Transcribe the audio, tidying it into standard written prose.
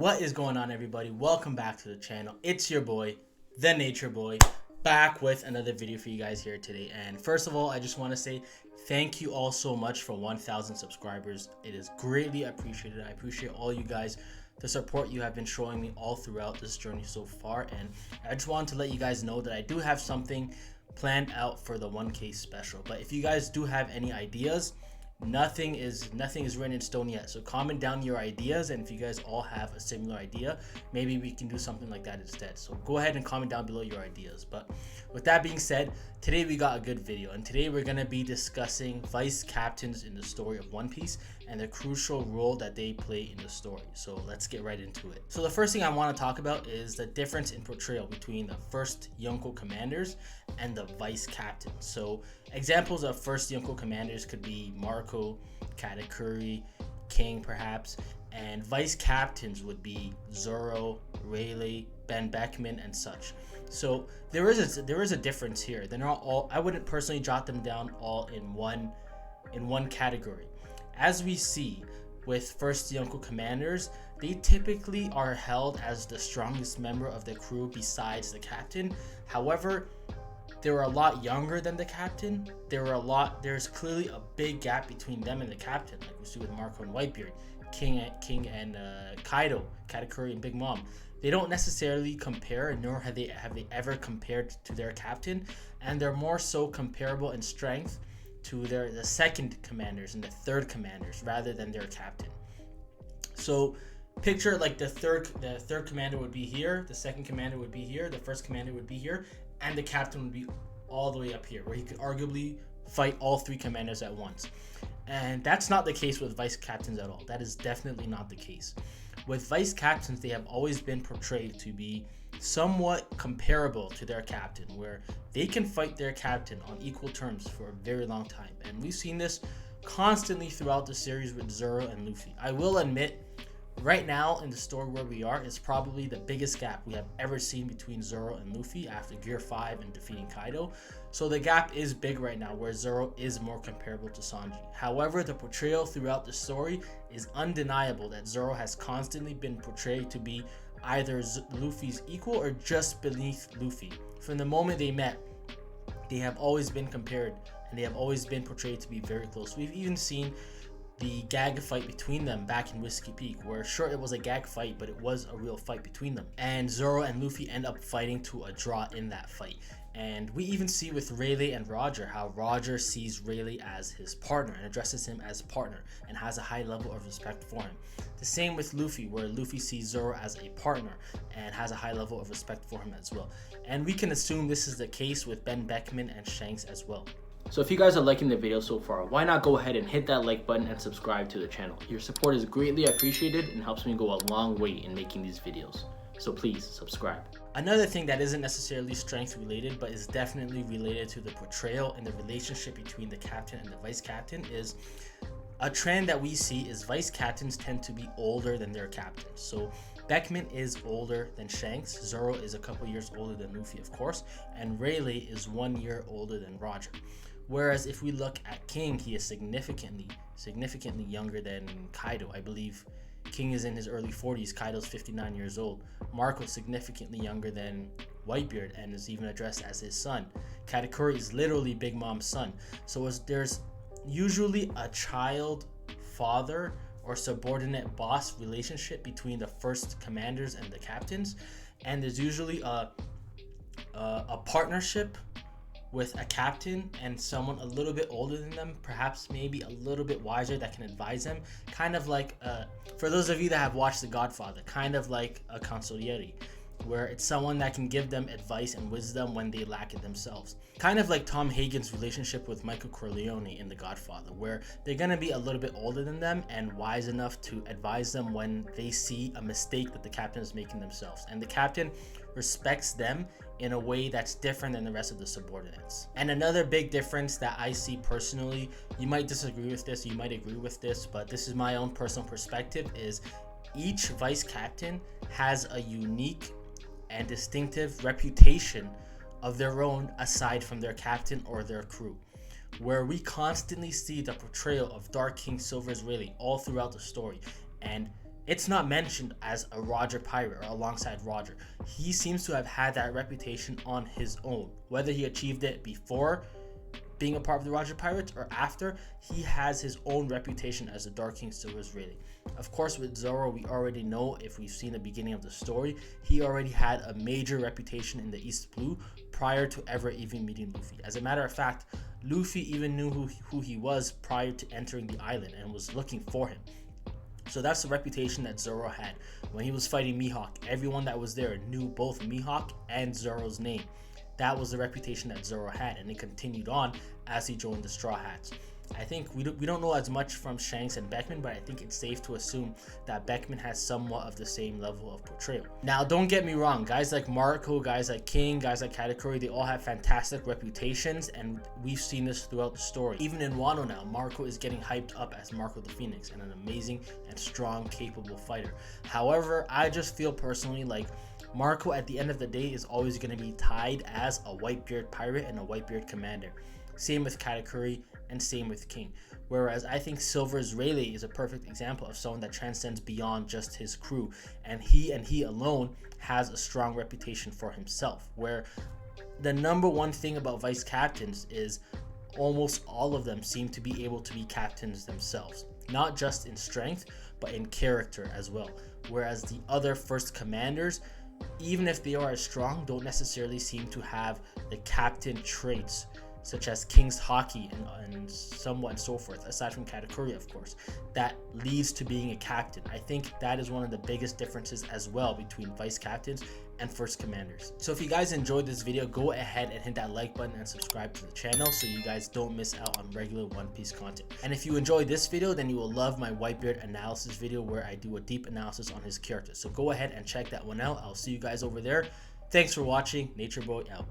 What is going on, everybody? Welcome back to the channel. It's your boy, the Nature Boy, back with another video for you guys here today. And first of all, I just want to say thank you all so much for 1,000 subscribers. It is greatly appreciated. I appreciate all you guys, the support you have been showing me all throughout this journey so far. And I just wanted to let you guys know that I do have something planned out for the 1K special. But if you guys do have any ideas, nothing is written in stone yet, so comment down your ideas, and if you guys all have a similar idea, maybe we can do something like that instead. So go ahead and comment down below your ideas. But with that being said, today we got a good video, and today we're going to be discussing vice captains in the story of One Piece and the crucial role that they play in the story. So let's get right into it. So the first thing I want to talk about is the difference in portrayal between the first Yonko commanders and the vice captains. So examples of first Yonko commanders could be Marco, Katakuri, King perhaps, and vice captains would be Zoro, Rayleigh, Ben Beckman, and such. So there is a difference here. They're not all, I wouldn't personally jot them down all in one category. As we see with first Yonko commanders, they typically are held as the strongest member of the crew besides the captain. However, they were a lot younger than the captain. There's clearly a big gap between them and the captain, like we see with Marco and Whitebeard, King and Kaido, Katakuri and Big Mom. They don't necessarily compare, nor have they ever compared to their captain, and they're more so comparable in strength to the second commanders and the third commanders rather than their captain. So picture like the third commander would be here, the second commander would be here, the first commander would be here, and the captain would be all the way up here, where he could arguably fight all three commanders at once. And that's not the case with vice captains at all. That is definitely not the case. With vice captains, they have always been portrayed to be somewhat comparable to their captain, where they can fight their captain on equal terms for a very long time. And we've seen this constantly throughout the series with Zoro and Luffy. I will admit, right now in the story where we are is probably the biggest gap we have ever seen between Zoro and Luffy after Gear 5 and defeating Kaido. So the gap is big right now, where Zoro is more comparable to Sanji. However, the portrayal throughout the story is undeniable that Zoro has constantly been portrayed to be either Luffy's equal or just beneath Luffy. From the moment they met, they have always been compared, and they have always been portrayed to be very close. We've even seen the gag fight between them back in Whiskey Peak, where sure, it was a gag fight, but it was a real fight between them, and Zoro and Luffy end up fighting to a draw in that fight. And we even see with Rayleigh and Roger how Roger sees Rayleigh as his partner and addresses him as partner and has a high level of respect for him. The same with Luffy, where Luffy sees Zoro as a partner and has a high level of respect for him as well. And we can assume this is the case with Ben Beckman and Shanks as well. So if you guys are liking the video so far, why not go ahead and hit that like button and subscribe to the channel. Your support is greatly appreciated and helps me go a long way in making these videos. So please subscribe. Another thing that isn't necessarily strength related, but is definitely related to the portrayal and the relationship between the captain and the vice captain, is a trend that we see is vice captains tend to be older than their captains. So Beckman is older than Shanks, Zoro is a couple years older than Luffy of course, and Rayleigh is 1 year older than Roger. Whereas if we look at King, he is significantly younger than Kaido. I believe King is in his early 40s, Kaido's 59 years old. Marco is significantly younger than Whitebeard and is even addressed as his son. Katakuri is literally Big Mom's son. So there's usually a child-father or subordinate boss relationship between the first commanders and the captains, and there's usually a partnership with a captain and someone a little bit older than them, perhaps maybe a little bit wiser, that can advise them, kind of like for those of you that have watched The Godfather, kind of like a consigliere, where it's someone that can give them advice and wisdom when they lack it themselves. Kind of like Tom Hagen's relationship with Michael Corleone in The Godfather, where they're going to be a little bit older than them and wise enough to advise them when they see a mistake that the captain is making themselves. And the captain respects them in a way that's different than the rest of the subordinates. And another big difference that I see personally, you might disagree with this, you might agree with this, but this is my own personal perspective, is each vice captain has a unique and distinctive reputation of their own aside from their captain or their crew, where we constantly see the portrayal of Dark King Silver's Rayleigh all throughout the story, and it's not mentioned as a Roger pirate or alongside Roger. He seems to have had that reputation on his own. Whether he achieved it before being a part of the Roger Pirates or after, he has his own reputation as the Dark King Silver Israeli. Of course, with Zoro, we already know, if we've seen the beginning of the story, he already had a major reputation in the East Blue prior to ever even meeting Luffy. As a matter of fact, Luffy even knew who he was prior to entering the island and was looking for him. So that's the reputation that Zoro had. When he was fighting Mihawk, everyone that was there knew both Mihawk and Zoro's name. That was the reputation that Zoro had, and it continued on as he joined the Straw Hats. I think we don't know as much from Shanks and Beckman, but I think it's safe to assume that Beckman has somewhat of the same level of portrayal. Now, don't get me wrong, guys like Marco, guys like King, guys like Katakuri, they all have fantastic reputations, and we've seen this throughout the story. Even in Wano now, Marco is getting hyped up as Marco the Phoenix and an amazing and strong, capable fighter. However, I just feel personally like Marco at the end of the day is always going to be tied as a Whitebeard pirate and a Whitebeard commander. Same with Katakuri and same with King. Whereas I think Silver Israeli is a perfect example of someone that transcends beyond just his crew, and he alone has a strong reputation for himself, where the number one thing about vice captains is almost all of them seem to be able to be captains themselves, not just in strength but in character as well. Whereas the other first commanders, even if they are as strong, don't necessarily seem to have the captain traits, such as King's Hockey and somewhat and so forth, aside from Katakuri, of course, that leads to being a captain. I think that is one of the biggest differences as well between vice captains and first commanders. So if you guys enjoyed this video, go ahead and hit that like button and subscribe to the channel so you guys don't miss out on regular One Piece content. And if you enjoyed this video, then you will love my Whitebeard analysis video where I do a deep analysis on his character. So go ahead and check that one out. I'll see you guys over there. Thanks for watching. Nature Boy out.